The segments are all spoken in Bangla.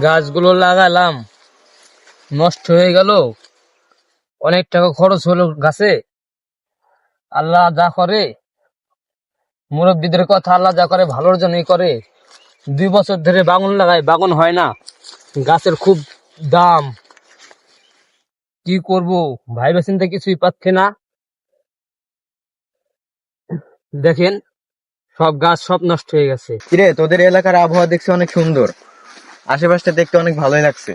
গাছগুলো লাগালাম, নষ্ট হয়ে গেল, অনেক টাকা খরচ হলো গাছে। আল্লাহ যা করে, মুরব্বীদের কথা আল্লাহ যা করে ভালোর জন্যই করে। 2 বছর ধরে বাগান লাগাই, বাগান হয় না, গাছের খুব দাম। কি করব ভাইবে চিন্তা কিছুই পাচ্ছি না। দেখেন সব গাছ সব নষ্ট হয়ে গেছে। কিরে, তোদের এলাকার আবহাওয়া দেখছি অনেক সুন্দর, আশেপাশটা দেখতে অনেক ভালোই লাগছে।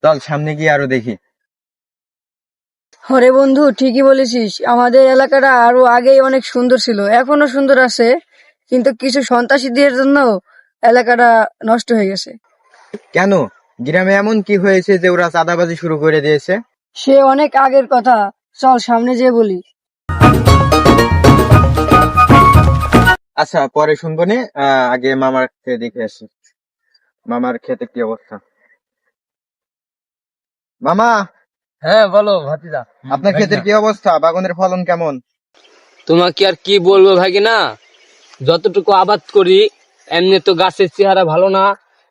চল সামনে গিয়ে আরো দেখি। হরে বন্ধু, ঠিকই বলেছিস। আমাদের এলাকাটা আরো আগেই অনেক সুন্দর ছিল, এখনো সুন্দর আছে, কিন্তু কিছু সন্ত্রাসীদের জন্য এলাকাটা নষ্ট হয়ে গেছে। কেন, গ্রামে এমন কি হয়েছে যে ওরা চাঁদাবাজি শুরু করে দিয়েছে? সে অনেক আগের কথা, চল সামনে যেয়ে বলি। আচ্ছা, পরে শুনবো নে। আগে মামার খেতে দেখে আসি। মামার খেতে কি অবস্থা? মামা, হ্যাঁ বলো ভাতিজা। আপনার ক্ষেতের কি অবস্থা? বাগানের ফলন কেমন? তোমাকে আর কি বলবো ভাগিনা, যতটুকু আবাদ করি এমনি তো গাছের চেহারা ভালো না।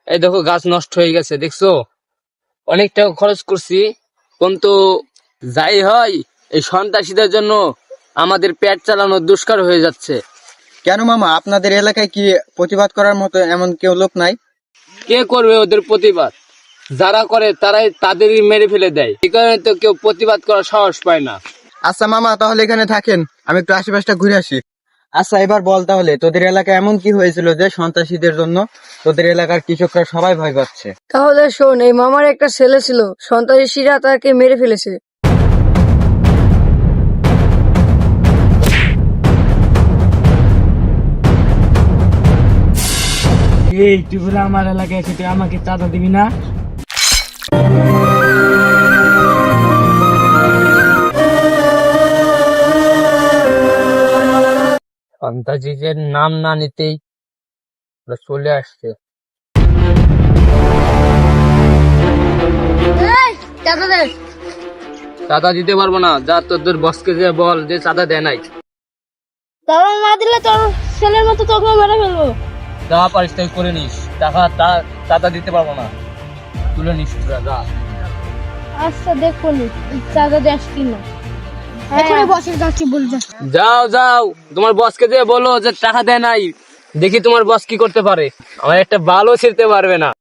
এই দেখো গাছ নষ্ট হয়ে গেছে, দেখছো? অনেক টাকা খরচ করছি, কিন্তু যাই হয় এই সন্ত্রাসীদের জন্য আমাদের পেট চালানো দুষ্কর হয়ে যাচ্ছে। কেন মামা, আপনাদের এলাকায় কি প্রতিবাদ করার মতো এমন কেউ লোক নাই? কে করবে ওদের প্রতিবাদ? যারা করে তারাই তাদেরই মেরে ফেলে দেয়, এই কারণে তো কেউ প্রতিবাদ করার সাহস পায় না। আচ্ছা মামা, তাহলে এখানে থাকেন, আমি একটু আশেপাশটা ঘুরে আসি। আচ্ছা, এবার বল তাহলে, তোদের এলাকায় এমন কি হয়েছিল যে সন্ত্রাসীদের জন্য তোদের এলাকার কৃষকরা সবাই ভয় পাচ্ছে? তাহলে শোন, এই মামার একটা ছেলে ছিল, সন্ত্রাসীরা তাকে মেরে ফেলেছে। এই তুই বলে আমার এলাকায় এসে তুই আমাকে চাঁদা দিবি না? সন্ত্রাসীদের নাম না নিতেই ওরা চলে আসছে। চাঁদা দিতে পারবো না, যা তোদের বসকে যে বল যে চাঁদা দেয় নাই। তারা না দিলে তোর ছেলের মতো তোকে মেরে ফেলবো। যা পারিস তাই করে নিস, চাঁদা দিতে পারবো না, তুলে নিস তোরা যা। আচ্ছা দেখুন চাঁদা দেশ কিনা এখনই বসের কাছে বলে যা। যাও যাও, তোমার বসকে যে বলো যে টাকা দেয় নাই, দেখি তোমার বস কি করতে পারে। আমার একটা বালও ছিঁড়তে পারবে না।